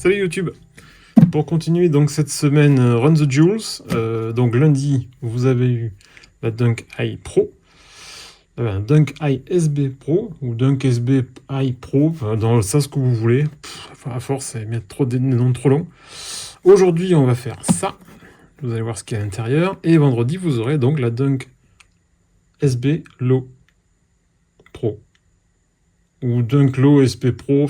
Salut YouTube. Pour continuer donc cette semaine Run the Jewels, donc lundi vous avez eu la Dunk Eye Pro, Dunk Eye SB Pro ou Dunk SB Eye Pro, dans le sens que vous voulez. À force, ça va mettre trop des noms trop longs. Aujourd'hui on va faire ça, vous allez voir ce qu'il y a à l'intérieur, et vendredi vous aurez donc la Dunk SB Low Pro. Ou Dunk Low SP Pro,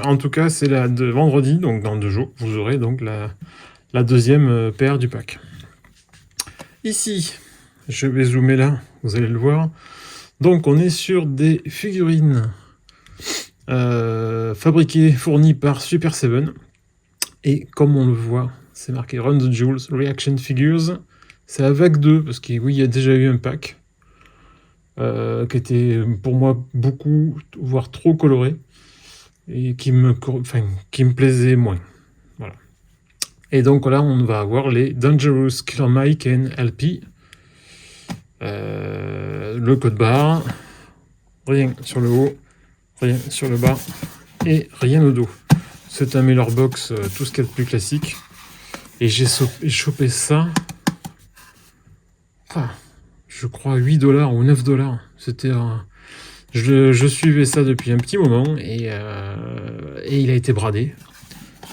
en tout cas c'est la de vendredi, donc dans 2 jours, vous aurez donc la deuxième paire du pack. Ici, je vais zoomer là, vous allez le voir. Donc on est sur des figurines fabriquées, fournies par Super 7. Et comme on le voit, c'est marqué Run the Jewels Reaction Figures. C'est la vague 2, parce qu'il oui, il y a déjà eu un pack. Qui était pour moi beaucoup, voire trop coloré, et qui me plaisait moins. Voilà. Et donc là, on va avoir les Dangerous Killer Mike and LP. Le code barre, rien sur le haut, rien sur le bas, et rien au dos. C'est un Mailer Box, tout ce qu'il y a de plus classique. Et j'ai chopé ça. Je crois 8$ ou 9$. C'était je suivais ça depuis un petit moment et il a été bradé.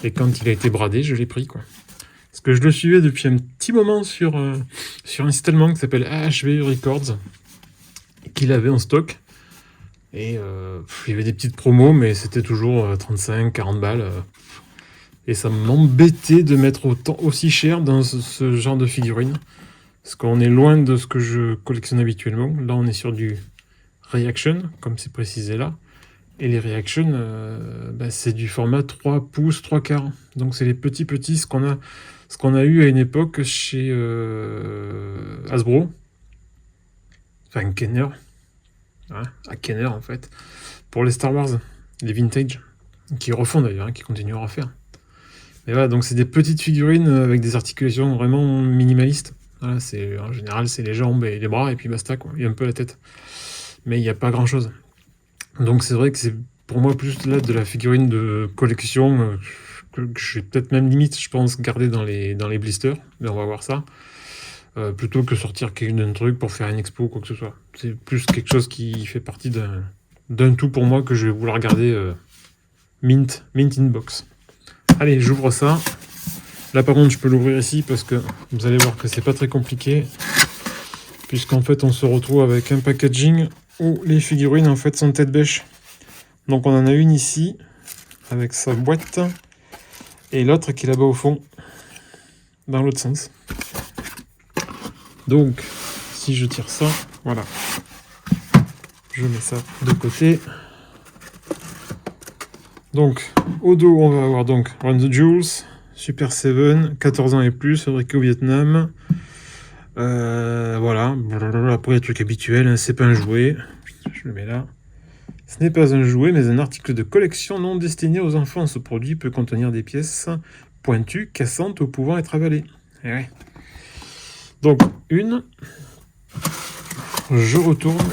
Et quand il a été bradé, je l'ai pris, quoi. Parce que je le suivais depuis un petit moment sur un site allemand qui s'appelle AHV Records, qu'il avait en stock. Et il y avait des petites promos, mais c'était toujours 35, 40 balles. Et ça m'embêtait de mettre aussi cher dans ce genre de figurines. Parce qu'on est loin de ce que je collectionne habituellement. Là, on est sur du Reaction, comme c'est précisé là. Et les Reaction, c'est du format 3 pouces, 3 quarts. Donc, c'est les petits, ce qu'on a eu à une époque chez Hasbro. Enfin, Kenner. Hein, à Kenner, en fait. Pour les Star Wars, les vintage. Qui refont d'ailleurs, qui continueront à faire. Mais voilà, donc c'est des petites figurines avec des articulations vraiment minimalistes. Voilà, en général, c'est les jambes et les bras, et puis basta, quoi. Il y a un peu la tête. Mais il n'y a pas grand-chose. Donc c'est vrai que c'est pour moi plus là de la figurine de collection que je vais peut-être même limite, je pense, garder dans les blisters. Mais on va voir ça. Plutôt que sortir d'un truc pour faire une expo ou quoi que ce soit. C'est plus quelque chose qui fait partie d'un tout pour moi que je vais vouloir garder mint in box. Allez, j'ouvre ça. Là, par contre, je peux l'ouvrir ici parce que vous allez voir que c'est pas très compliqué. Puisqu'en fait, on se retrouve avec un packaging où les figurines, en fait, sont tête bêche. Donc, on en a une ici, avec sa boîte. Et l'autre qui est là-bas au fond, dans l'autre sens. Donc, si je tire ça, voilà. Je mets ça de côté. Donc, au dos, on va avoir donc Run the Jewels, Super 7, 14 ans et plus, fabriqué au Vietnam. Voilà. Après, les trucs habituels, hein, c'est pas un jouet. Je le mets là. Ce n'est pas un jouet, mais un article de collection non destiné aux enfants. Ce produit peut contenir des pièces pointues, cassantes ou pouvant être avalées. Et ouais. Donc, une. Je retourne.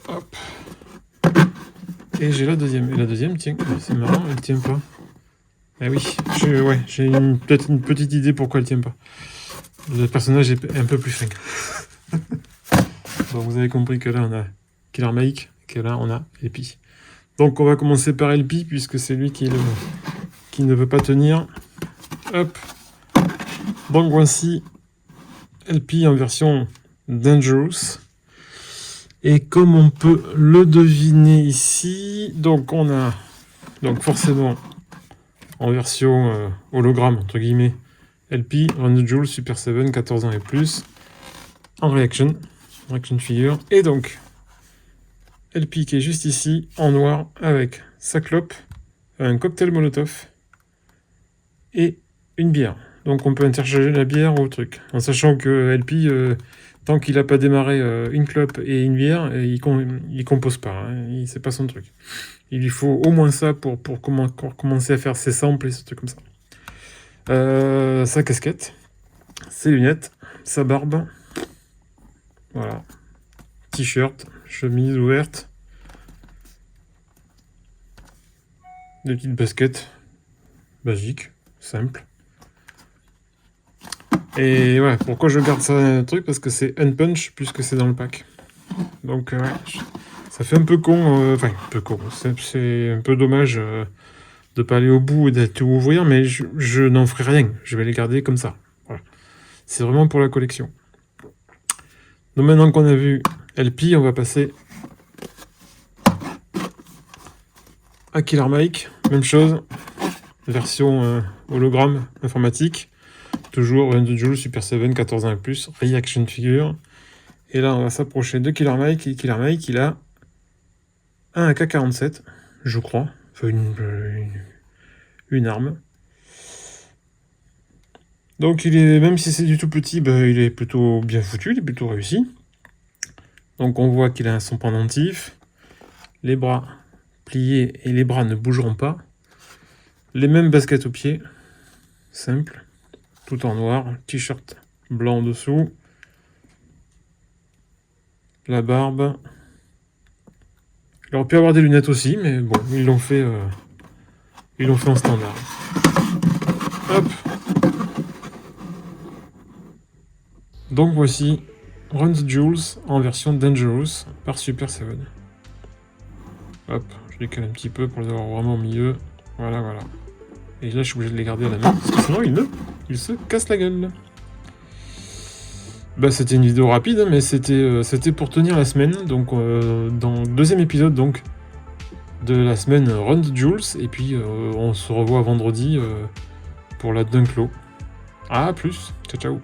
Hop. Et j'ai la deuxième. Et la deuxième, tiens, c'est marrant, elle tient pas. Ah oui, j'ai peut-être une petite idée pourquoi elle tient pas. Le personnage est un peu plus fin. Donc vous avez compris que là on a Killer Mike, que là on a LP. Donc on va commencer par LP puisque c'est lui qui ne veut pas tenir. Hop. Donc voici LP en version Dangerous. Et comme on peut le deviner ici, donc on a forcément en version hologramme entre guillemets LP, Run the Jewels, Super 7, 14 ans et plus, en Reaction figure. Et donc, LP qui est juste ici, en noir, avec sa clope, un cocktail Molotov, et une bière. Donc on peut interchanger la bière au truc. En sachant que LP, tant qu'il n'a pas démarré une clope et une bière, il compose pas. Hein, c'est pas son truc. Il lui faut au moins ça pour commencer à faire ses samples et ce truc comme ça. Sa casquette, ses lunettes, sa barbe, voilà, t-shirt, chemise ouverte, Des petites baskets basiques, simples. Et ouais, pourquoi je garde ça un truc? Parce que c'est Unpunch puisque c'est dans le pack. Donc ouais, ça fait un peu con, enfin un peu con, c'est un peu dommage de pas aller au bout et d'être tout ouvrir, mais je n'en ferai rien, je vais les garder comme ça. Voilà. C'est vraiment pour la collection. Donc maintenant qu'on a vu LP, on va passer à Killer Mike, même chose, version hologramme informatique, toujours Run the Jewel, Super 7, 14 ans et plus, Reaction Figure. Et là, on va s'approcher de Killer Mike, et Killer Mike, il a un AK-47, je crois, enfin une arme. Donc il est, même si c'est du tout petit, bah, il est plutôt bien foutu, il est plutôt réussi. Donc on voit qu'il a son pendentif, les bras pliés et les bras ne bougeront pas. Les mêmes baskets aux pieds, simple, tout en noir, t-shirt blanc en dessous, la barbe. Il aurait pu avoir des lunettes aussi, mais bon, ils l'ont fait en standard. Hop. Donc voici Run the Jewels en version Dangerous par Super 7. Hop, je décale un petit peu pour les avoir vraiment au milieu. Voilà, voilà. Et là, je suis obligé de les garder à la main, parce que sinon, il se casse la gueule. Bah, c'était une vidéo rapide, mais c'était pour tenir la semaine. Donc, dans le deuxième épisode donc, de la semaine Run the Jewels. Et puis, on se revoit vendredi pour la Dunklo. À plus. Ciao, ciao.